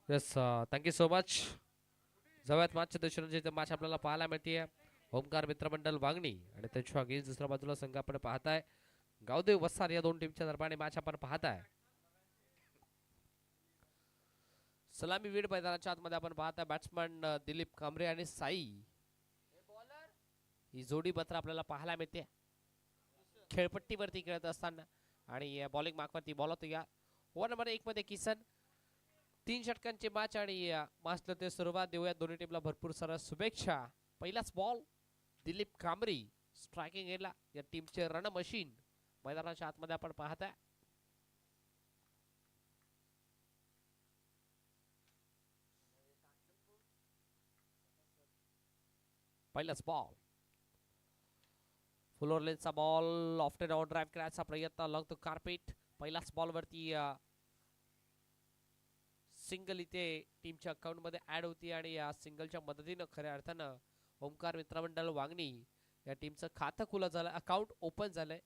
Yes, thank you so much. जवळच मॅचच्या दिवशी इथे मॅच आपल्याला पाहायला मिळते. ओमकार मित्रमंडळ वागणी आणि त्याच्या अगेन्स्ट दुसऱ्या बाजूला संघ आपण पाहताय गावदेव वसार. या दोन टीमच्या दरम्यान मॅच आपण पाहताय. सलामी वीड मैदानाच्या आतमध्ये आपण पाहताय बॅट्समन दिलीप कांबरे आणि साई ही जोडी मात्र आपल्याला पाहायला मिळते खेळपट्टीवरती खेळत असताना. आणि बॉलिंग मार्कवरती बॉल होतो या ओव्हर नंबर 1 मध्ये किसन. 3 षटकांची मॅच आणि मॅचला ते सुरुवात देऊया. दोन्ही टीमला भरपूर साऱ्या शुभेच्छा. पहिलाच बॉल दिलीप कांबरी स्ट्रायकिंग एंडला. या टीमचे रण मशीन मैदानाच्या आतमध्ये आपण पाहताय. पहिलाच बॉल फुलोर लेनचा ball off and out drive करायचा प्रयत्न लॉंग टू कार्पेट. पहिलाच बॉल वरती सिंगल इथे टीमच्या अकाउंट मध्ये ऍड होती आणि या सिंगलच्या मदतीनं खऱ्या अर्थानं ओमकार मित्रमंडळ वांगणी या टीमचं खातं खुलं झालं, अकाउंट ओपन झालंय.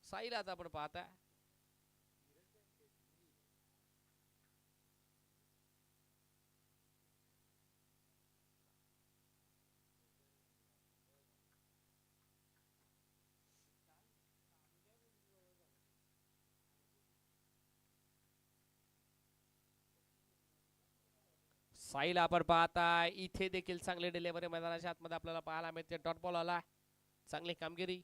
साईला आता आपण पाहताय साईला आपण पाहताय इथे देखील चांगले डिलेव्हरी मैदानाच्या आतमध्ये आपल्याला पाहायला मिळते. डॉट बॉल आला, चांगली कामगिरी.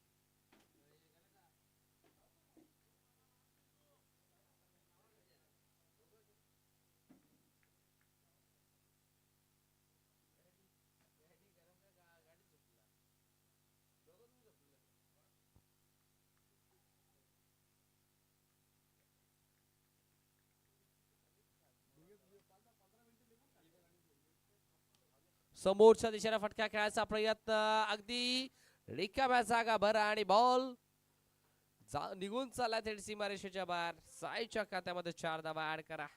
समोरच्या दिशेला फटका खेळायचा प्रयत्न, अगदी रिकाम्या जागा भर आणि बॉल निघून चालला थेट सीमारेषेच्या बाहेर. साईच्या खात्यामध्ये 4 धावा ऍड करा.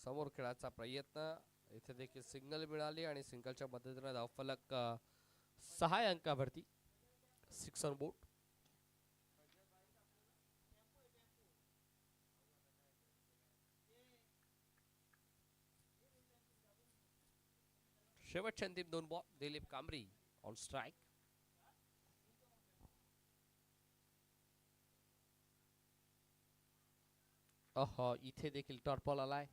समोर खेळायचा प्रयत्न, इथे देखील सिंगल मिळाली आणि सिंगलच्या मदतीने धावफलक 6 अंकावरती 6 ऑन बोर्ड. शेवटच्या अंतिम 2 बॉल दिलीप कांबरी ऑन स्ट्राइक. इथे देखील टॉर्पॉल आलाय.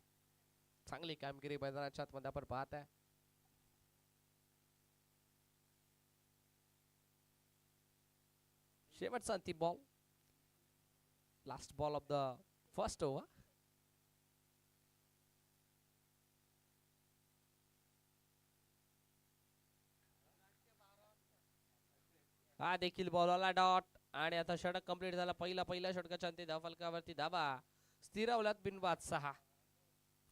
चांगली कामगिरी मैदानाच्या आतमध्ये आपण पाहत आहे. शेवटचा अंतिम ball, last ball of the first over. हा देखील बॉलला डॉट आणि आता षटक कंप्लीट झाला. पहिल्या षटकाच्या अंती धावफलकावरती धाबा स्थिरावल्यात बिनबाद 6.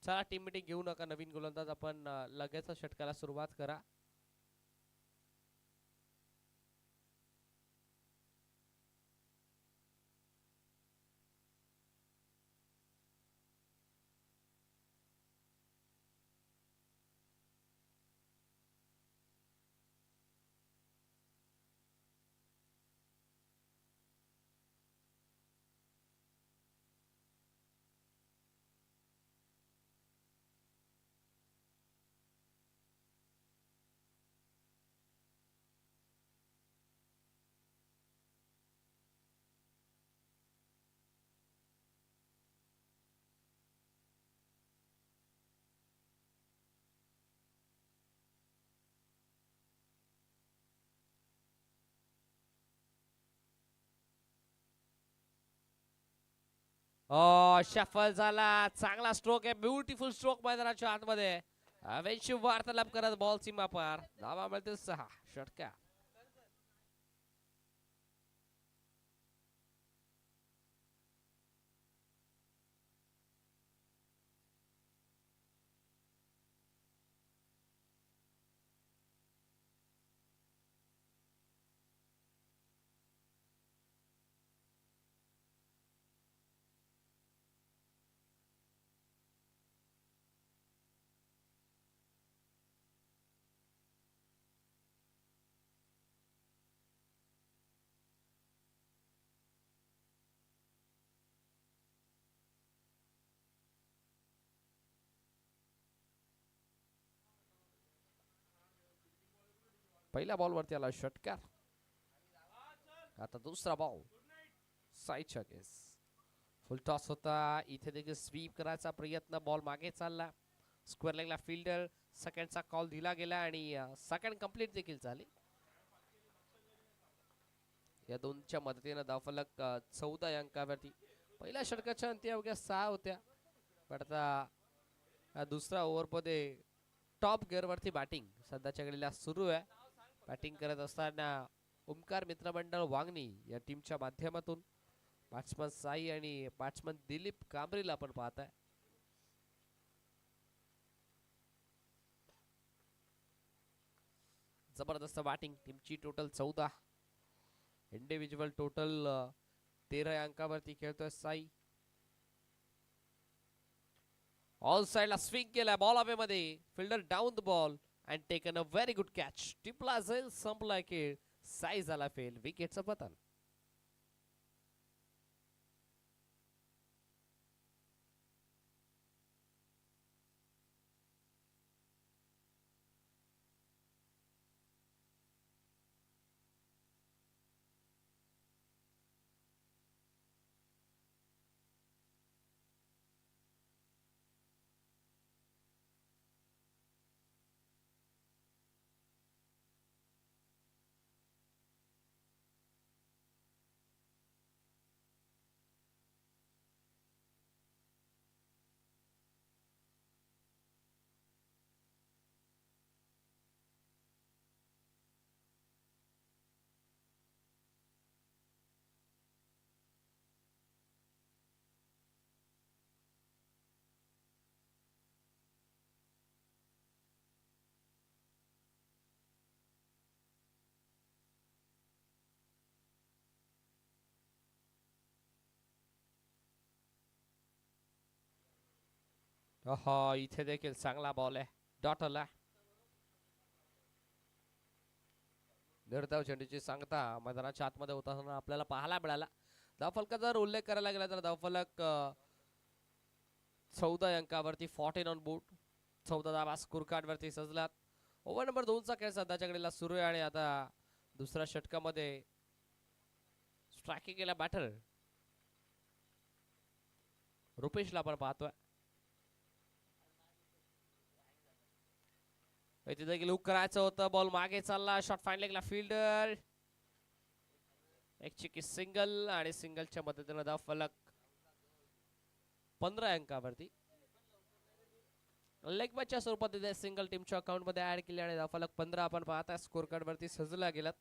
चला टीम मीटिंग घेऊ नका, नवीन गोलंदाज आपण लगेच षटकाला सुरुवात करा. शफल झाला, चांगला स्ट्रोक आहे, ब्युटिफुल स्ट्रोक मैदानाच्या आतमध्ये. वेंशी वार्तालाप करत बॉल सीमा पार, धावा मिळते 6 षटका. पहिल्या बॉलवरती आला षटकार. आता दुसरा बॉल साईडच्या केस. फुल टॉस होता. इथे देखील स्वीप करायचा प्रयत्न. बॉल मागे चालला. स्क्वेअर लेगला फिल्डर. सेकंडचा कॉल दिला गेला आणि सेकंड कंप्लीट देखील झाली. या दोनच्या मदतीने धावफलक 14 अंकावरती. पहिल्या षटकाच्या अंती अवघ्या 6 होत्या. पण आता दुसरा ओव्हरमध्ये टॉप गिअरवरती बॅटिंग सध्याच्या घडीला सुरू आहे. बॅटिंग करत असताना ओमकार मित्रमंडळ वांगणी या टीमच्या माध्यमातून बॅट्समन साई आणि बॅट्समन दिलीप कांबरीला आपण पाहताय. जबरदस्त बॅटिंग. टीमची टोटल 14, इंडिव्हिज्युअल टोटल 13 अंकावरती खेळतोय साई. ऑल साइडला स्विंग केला. बॉल अवे मध्ये. Fielder down the ball and taken a very good catch. टिपला जाईल. संपला खेळ. साई झाला फेल. विकेटचं पतन. इथे देखील चांगला बॉल आहे. डॉट आला. निर्धाव चेंडूची सांगता मैदानाच्या आतमध्ये होताना आपल्याला पाहायला मिळाला. धावफलकाचा जर उल्लेख करायला गेला तर धावफलक 14 अंकावरती 14 ऑन बोर्ड. 14 धावा स्कोर कार्ड वरती सजलात. ओव्हर नंबर 2 चा खेळ सध्याच्या घडीला सुरू आहे आणि आता दुसऱ्या षटकामध्ये स्ट्रायकिंग केला बॅटर रुपेशला आपण पाहतोय. इथे देखील हुक करायचं होतं. बॉल मागे चालला. शॉट फाईन लेगला फिल्डर. एक चिकी सिंगल आणि सिंगलच्या मदतीने धाव फलक 15 अंकावरती. लेग मॅचच्या स्वरूपात इथे सिंगल टीमच्या अकाउंट मध्ये ऍड केली आणि धाव फलक 15 आपण पाहता स्कोर कार्ड वरती सजला गेलात.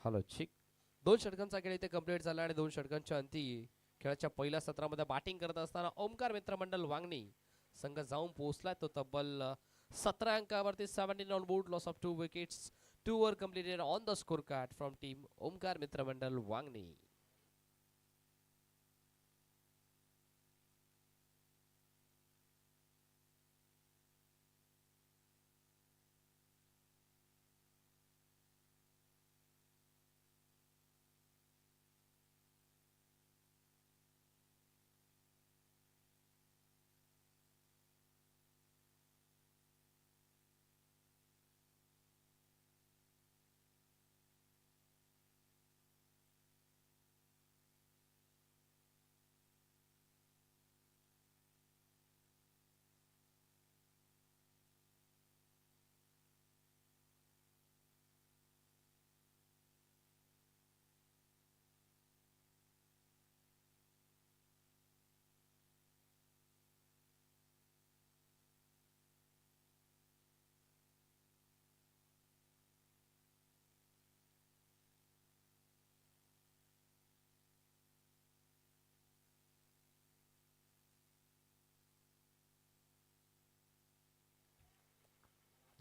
हॅलो चिक. 2 षटकांचा खेळ इथे कंप्लीट झाला आणि 2 षटकांच्या अंती खेळाच्या पहिल्या सत्रामध्ये बॅटिंग करत असताना ओमकार मित्रमंडळ वांगणी संघ जाऊन पोहोचला. तो तब्बल 17 अंकावरती 17 on board. Loss of 2 wickets. 2 over completed on the score card from team Omkar मित्रमंडळ वांगणी.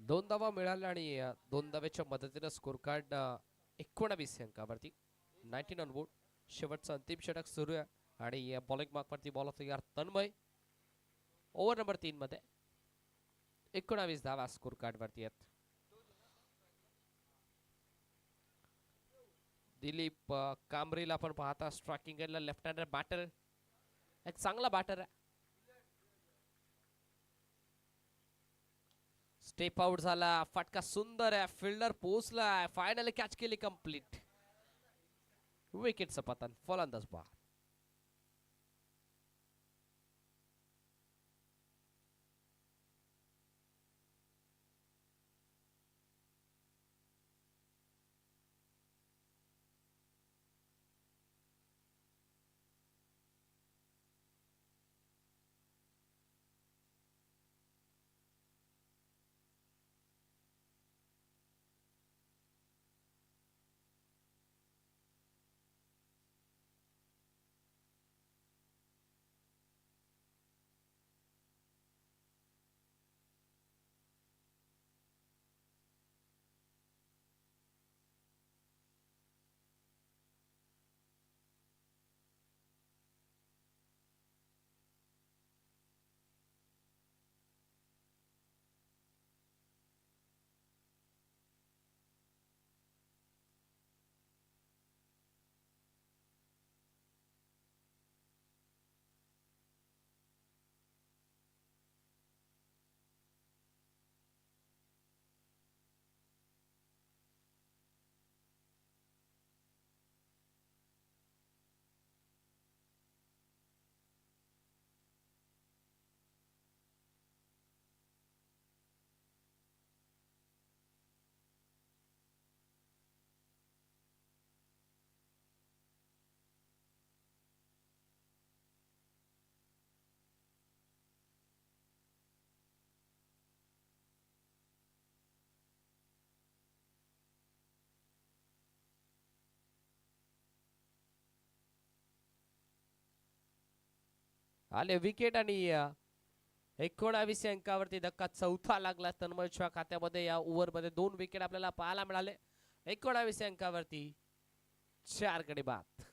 दोन धावा मिळाल्या आणि दोन धाव्याच्या मदतीने स्कोर कार्ड 19 अंकावरती 19 ऑन बोर्ड. शेवटचा अंतिम षटक सुरू आहे आणि बॉलिंग मार्कवरती बॉल तयार तन्मय. ओव्हर नंबर 3 मध्ये 19 धावा स्कोर कार्ड वरती आहेत. दिलीप कांबरीला आपण पाहता स्ट्रायकिंग एंडला लेफ्ट हँडर बॅटर, एक चांगला बॅटर आहे. स्टेप आउट झाला, फटका सुंदर आहे, फिल्डर पोहोचला, फायनली कॅच केली कंप्लीट. विकेटचं पतन, फलंदाज बाद. आले विकेट आणि 19 अंकावरती धक्का चौथा लागला तन्मयच्या खात्यामध्ये. या ओव्हर मध्ये 2 विकेट आपल्याला पाहायला मिळाले. 19 अंकावरती 4 गडी बाद.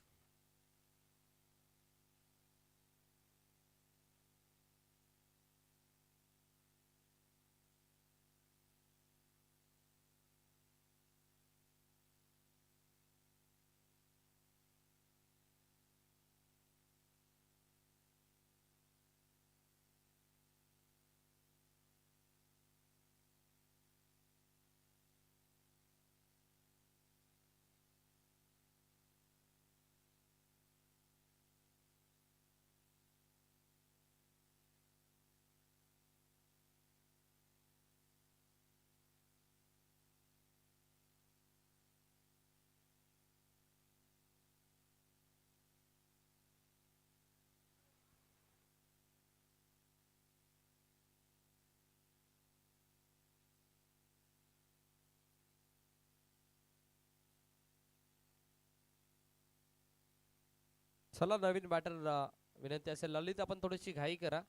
चला नवीन बॅटर विनंती असेल ललित आपण थोडीशी घाई करा.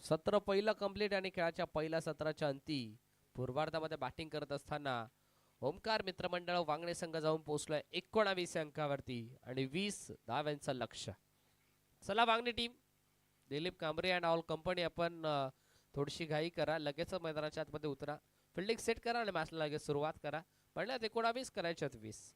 सत्र पहिलं कंप्लीट आणि खेळाच्या पहिल्या सत्राच्या अंती पूर्वार्धामध्ये बॅटिंग करत असताना ओमकार मित्रमंडळ वांगणे संघ जाऊन पोहोचलाय 19 अंकावरती आणि 20 धाव्यांचं लक्ष्य. चला Wangane team, Dilip Kambare and all company आपण थोडीशी घाई करा, लगेच मैदानाच्या आतमध्ये उतरा, फिल्डिंग सेट करा आणि मॅचला लगेच सुरुवात करा. म्हणल्यात 19 करायच्यात 20.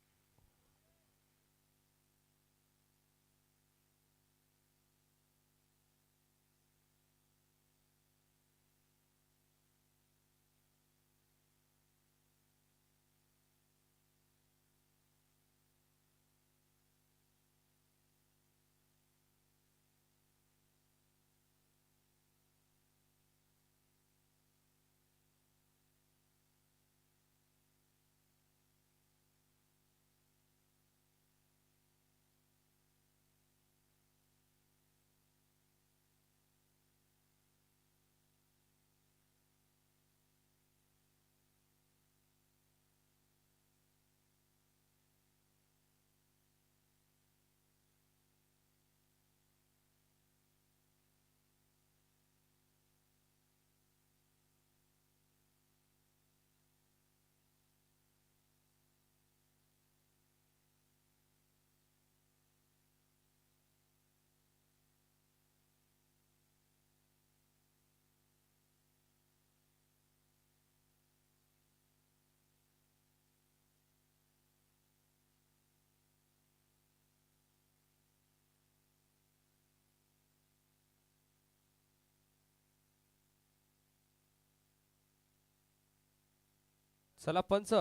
चला पंच,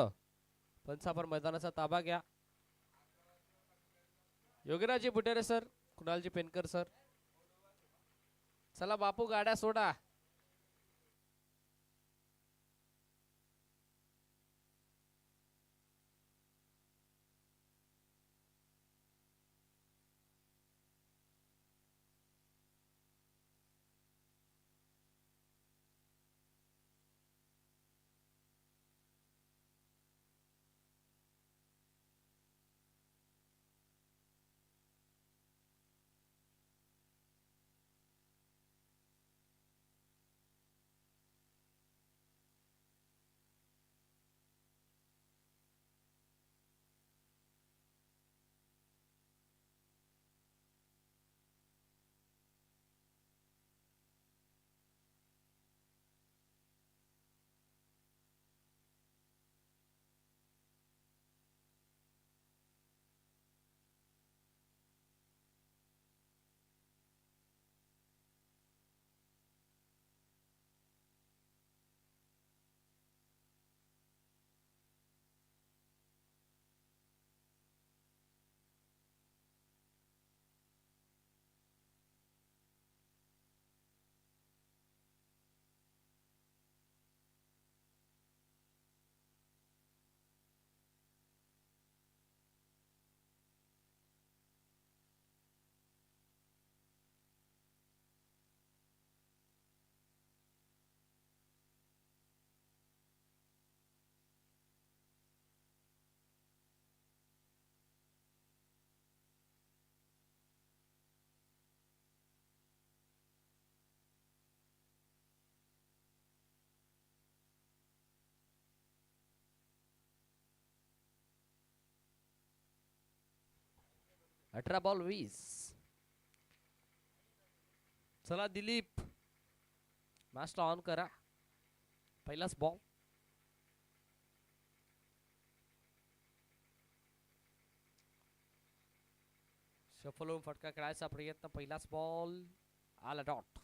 पंचावर मैदानाचा ताबा घ्या. योगीराजी बुटेरे सर, कुणालजी पेनकर सर. चला बापू गाड्या सोडा. अठरा बॉल 20. चला दिलीप, मॅचला ऑन करा. पहिलाच बॉल. शफल होऊन फटका खेळायचा प्रयत्न. पहिलाच बॉल आला डॉट.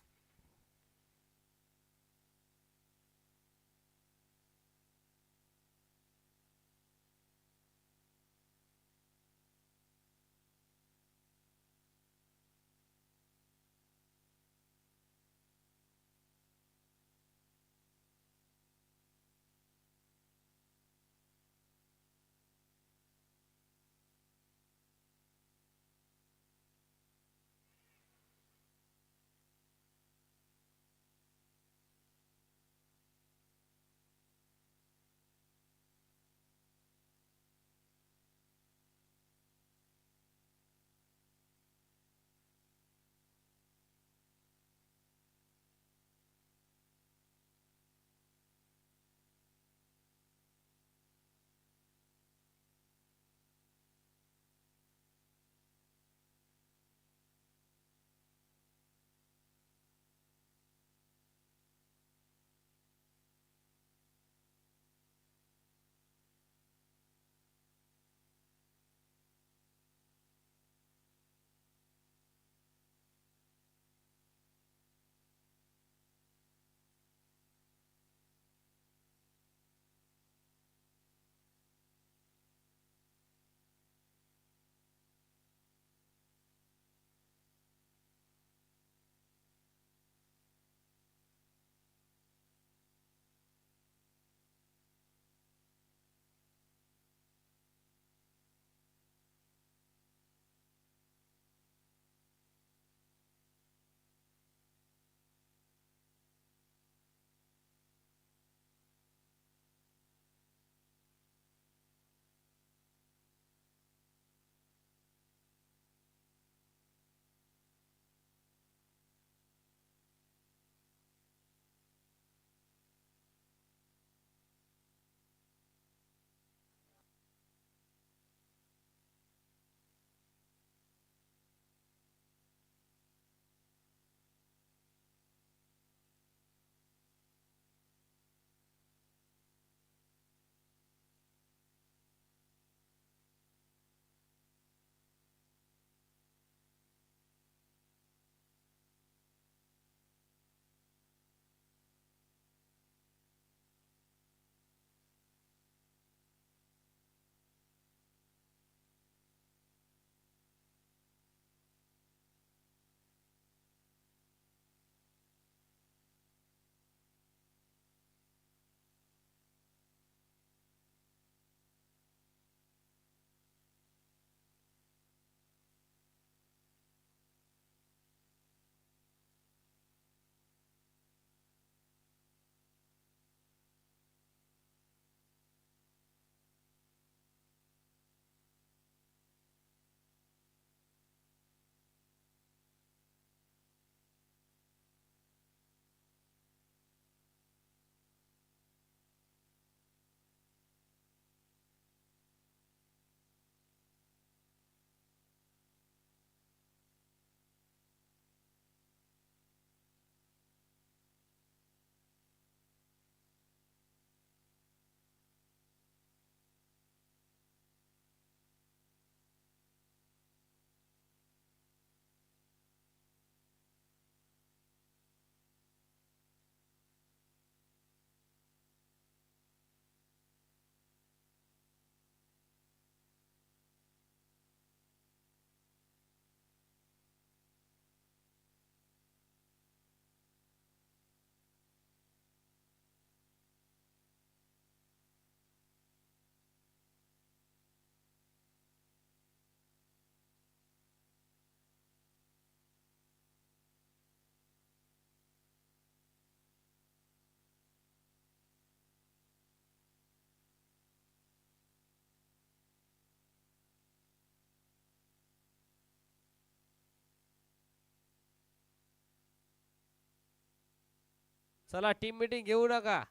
चला टीम मीटिंग घेऊ नका.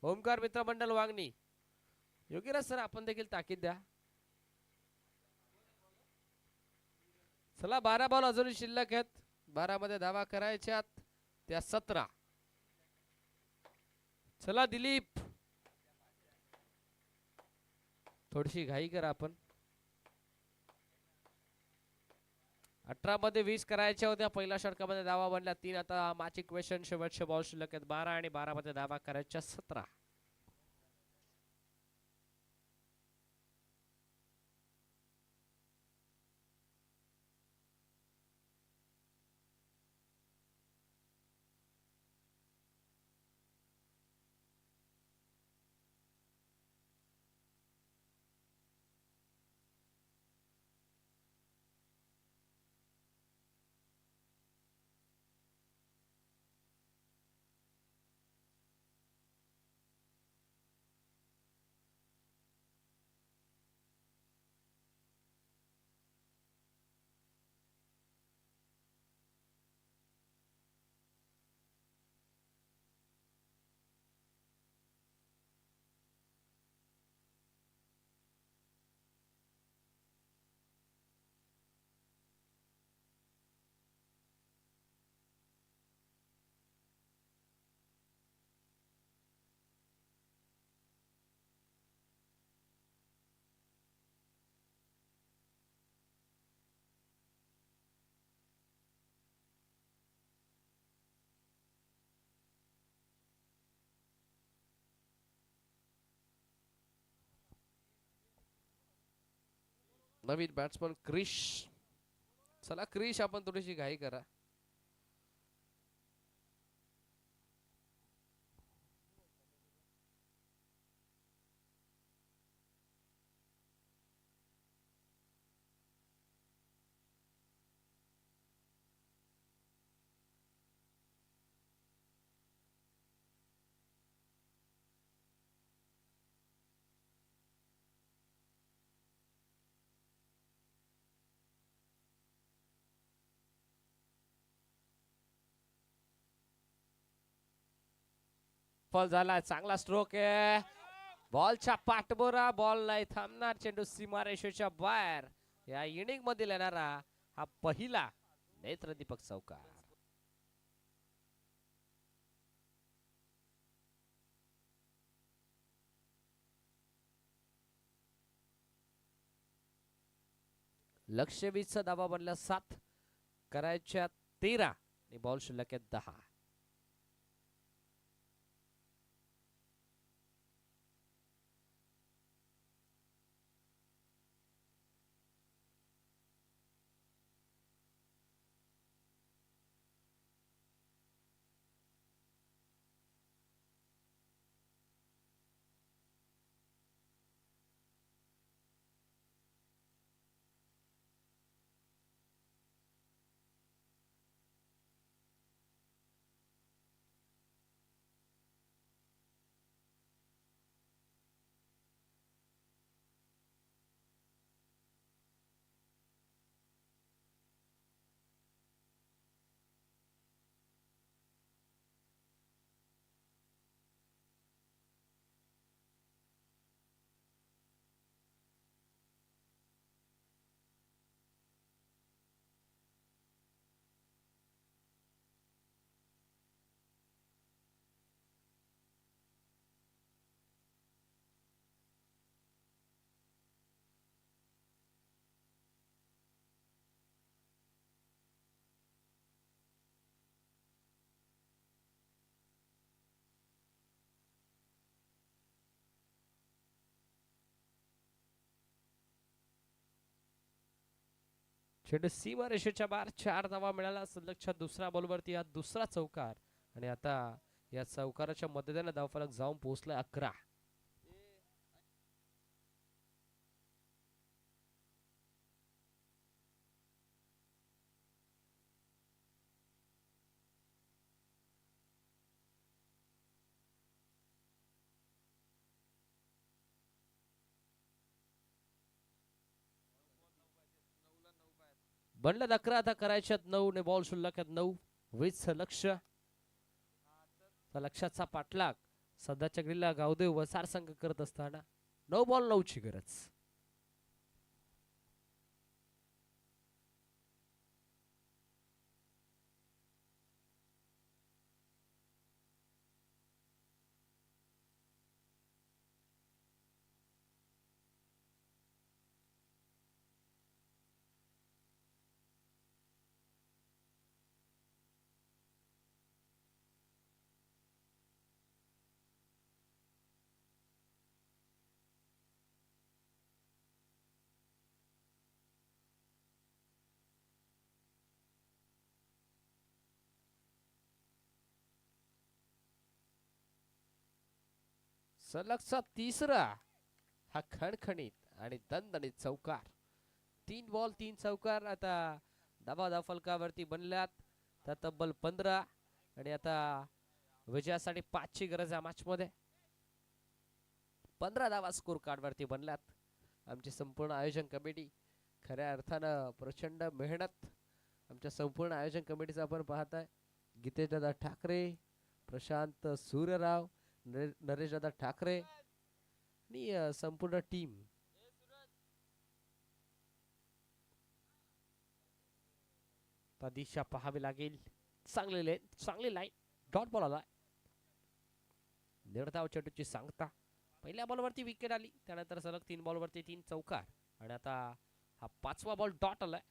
ओमकार मित्रमंडळ वांगणी. योगीराज सर आपण देखील ताकीद द्या. चला 12 बॉल अजूनही शिल्लक आहेत. 12 मध्ये धावा करायच्यात त्या 17. चला दिलीप थोडीशी घाई करा आपण. 18 मध्ये 20 करायच्या होत्या. पहिल्या षटकामध्ये धावा बनल्या 3. आता मॅच इक्वेशन शेवटचे बॉल शिल्लक आहेत 12 आणि 12 मध्ये धावा करायच्या 17. नवीन बॅट्समन क्रिश. चला क्रिश आपण थोडीशी घाई करा. फॉल झाला. चांगला स्ट्रोक आहे. बॉलच्या पाठबोरा. बॉल नाही थांबणार. चेंडू सीमारेषेच्या बाहेर. या इनिंग मध्ये येणारा हा पहिला नेत्रदीपक चौकार. लक्ष 20 चा धावा बनला 7 करायच्या 13 आणि बॉल शिल्लक आहे 10. चेंडू सीमारेषेच्या बाहेर. 4 धावा मिळाला. सलगच्या दुसऱ्या बॉलवरती हा दुसरा चौकार आणि आता या चौकाराच्या मदतीने धावफलक जाऊन पोहोचलाय 11. बनल्यात 11. आता करायच्यात 9 ने बॉल शिल्लक आहेत 9. 20 लक्ष. तर लक्षातचा पाठलाग सध्याच्या घडीला गावदेव वसार संघ करत असताना 9 बॉल 9 ची गरज. सलगचा तिसरा हा खणखणीत आणि दणदणीत चौकार. 3 बॉल 3 चौकार आता धावा फलकावरती बनल्यात. त्या तब्बल 15 आणि आता विजयासाठी 5 ची गरज आहे मॅच मध्ये. 15 धावा स्कोर कार्ड वरती बनल्यात. आमची संपूर्ण आयोजन कमिटी खऱ्या अर्थानं प्रचंड मेहनत आमच्या संपूर्ण आयोजन कमिटीचा आपण पाहताय. गीतेश दादा ठाकरे, प्रशांत सूर्यराव, नरेश दादा ठाकरे आणि संपूर्ण टीम. दिशा पाहावी लागेल. चांगली लाईन डॉट बॉल आला. निर्धाव चेंडूची सांगता. पहिल्या बॉलवरती विकेट आली, त्यानंतर सलग 3 बॉलवरती 3 चौकार आणि आता हा 5वा बॉल डॉट आलाय.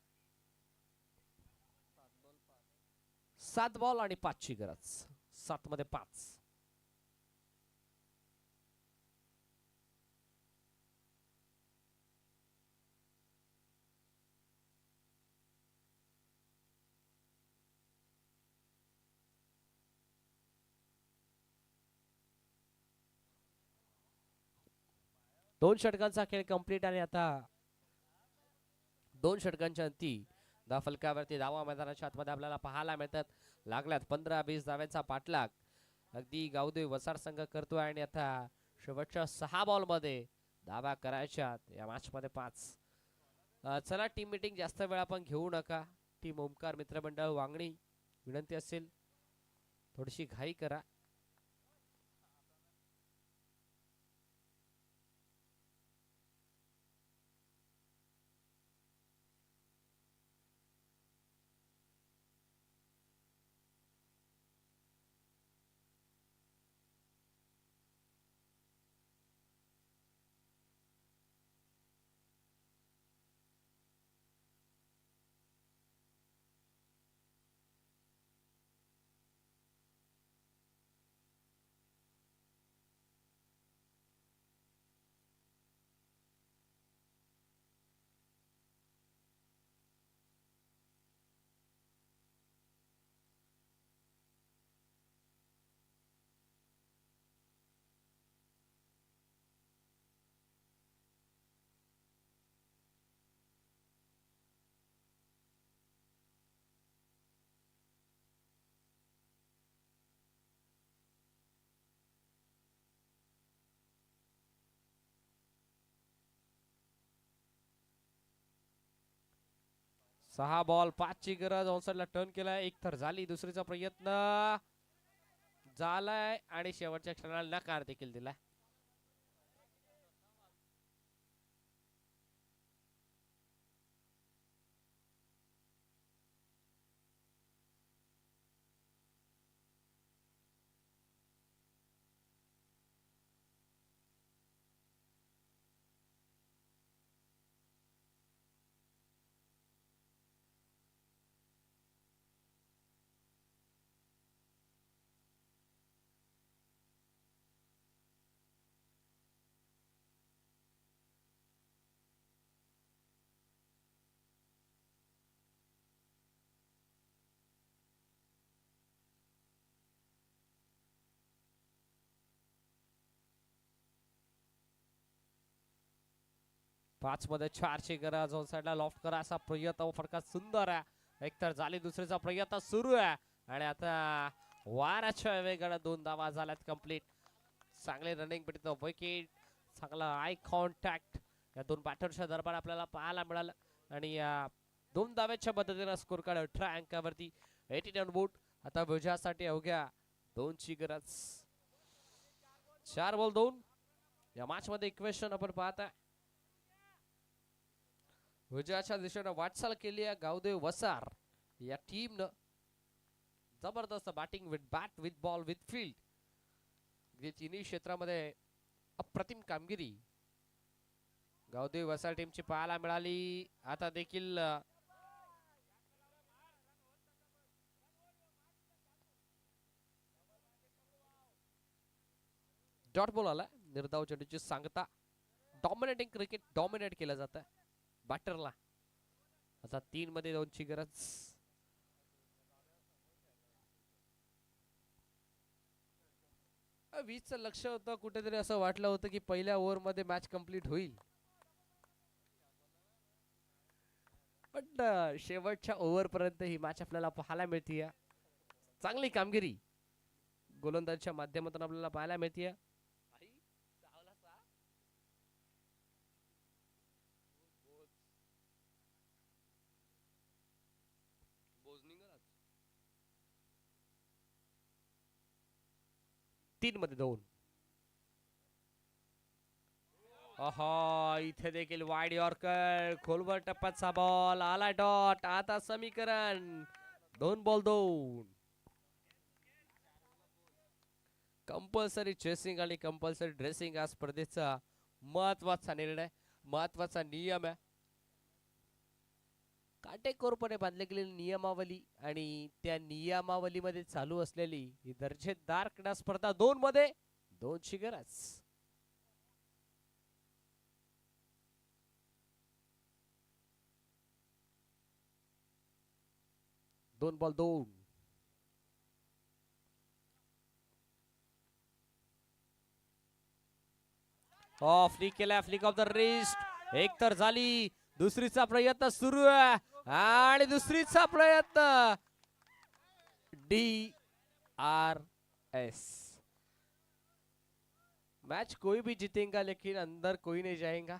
7 बॉल आणि 5 ची गरज. 7 मध्ये 5. दोन षटकांचा खेळ कंप्लीट आणि आता 2 षटकांच्या अंती फलकावरती धावा मैदानाच्या आतमध्ये आपल्याला पाहायला मिळतात. लागल्यात 15-20 धाव्यांचा पाठलाग अगदी गावदेव वसार संघ करतोय आणि आता शेवटच्या 6 बॉल मध्ये धावा करायच्या या मॅच मध्ये 5. चला टीम मीटिंग जास्त वेळ आपण घेऊ नका. टीम ओमकार मित्रमंडळ वांगणी विनंती असेल थोडीशी घाई करा. सहा बॉल 5 ची गरज. ऑनसाइडला टर्न केलाय. एक तर झाली, दुसरीचा प्रयत्न झालाय आणि शेवटच्या क्षणाला नकार देखील दिलाय. पाच मध्ये 4 ची गरज. ऑन साइडला लॉफ्ट करा असा प्रयत्न. फटका सुंदर आहे. एकतर झाली, दुसरीचा प्रयत्न सुरू आहे आणि आता वाराच्या वेगाने 2 धावा झाल्यात कंप्लीट. चांगले रनिंग भेटतो विकेट. चांगला आय कॉन्टॅक्ट या 2 बॅटरच्या दरम्यान आपल्याला पाहायला मिळालं आणि या 2 धाव्याच्या मदतीने स्कोर कार्ड 18 अंकावरती 89 बोट. आता विजयासाठी अवघ्या 2ची गरज. 4 बॉल 2 या मॅच मध्ये इक्वेशन आपण पाहता. विजयाच्या दिशेने वाटचाल केली आहे गावदेव वसार या टीमनं. जबरदस्त batting with bat with ball with field या तिन्ही क्षेत्रामध्ये अप्रतिम कामगिरी गावदेव वसार टीमची पाहायला मिळाली. आता देखील डॉट बॉल आला. निर्धाव चेंडूची सांगता. डॉमिनेटिंग क्रिकेट डॉमिनेट केलं जातं बॅटरला. आता 3 मध्ये 2ची गरज. वीसचं लक्ष होतं. कुठेतरी असं वाटलं होतं की पहिल्या ओव्हर मध्ये मॅच कंप्लीट होईल, पण शेवटच्या ओव्हर पर्यंत ही मॅच आपल्याला पाहायला मिळते. चांगली कामगिरी गोलंदाजीच्या माध्यमातून आपल्याला पाहायला मिळते. तीन मध्ये 2. इथे देखील वाईड यॉर्कर. खोलवर टप्प्याचा बॉल आला. डॉट. आता समीकरण 2 बॉल 2. कंपल्सरी चेसिंग आणि कंपल्सरी ड्रेसिंग या स्पर्धेचा महत्वाचा निर्णय, महत्वाचा नियम आहे. काटेकोरपणे बांधले गेलेली नियमावली आणि त्या नियमावलीमध्ये चालू असलेली ही दर्जेदार क्रीडा स्पर्धा 2 मध्ये 2ची गरज. 2 बॉल 2. फ्लिक केला. Flick of the wrist. एक तर झाली. दुसरीचा प्रयत्न सुरू आहे आणि दुसरीचा प्रयत्न. DRS. मैच कोई भी जीतेगा लेकिन अंदर कोई नहीं जाएगा.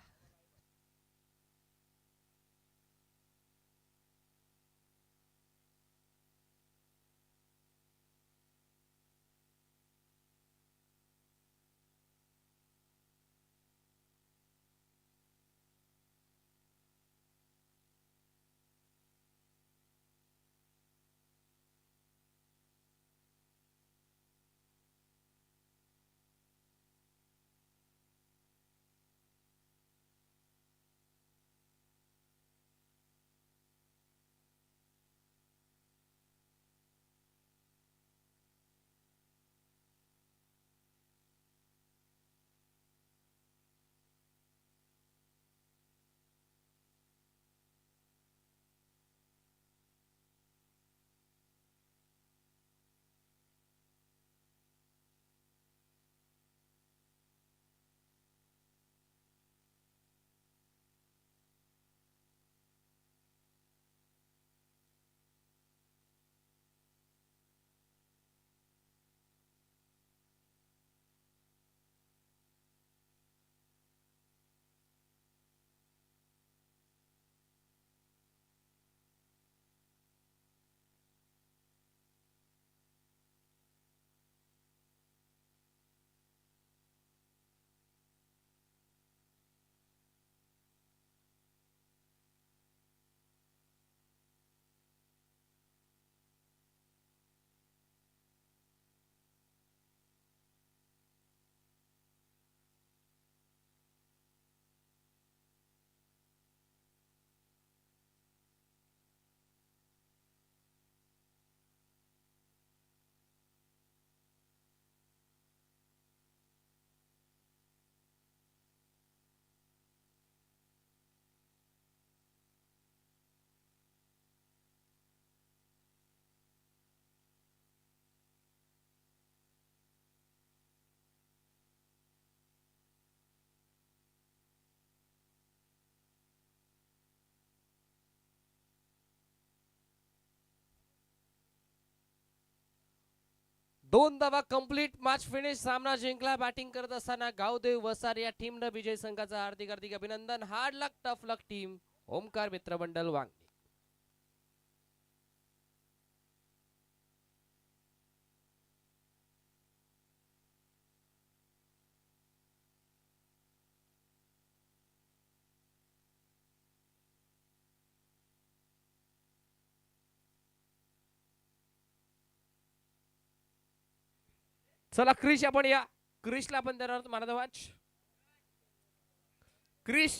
दोन धावा कंप्लीट. Match finish. सामना जिंकला. बॅटिंग करत असताना गावदेव वसार या टीमनं विजय संघाचं हार्दिक हार्दिक अभिनंदन. हार्ड लक टफ लक टीम ओमकार मित्रमंडळ वांगणी. चला क्रिश आपण या क्रिशला आपण देणार आहोत man of the match. Krish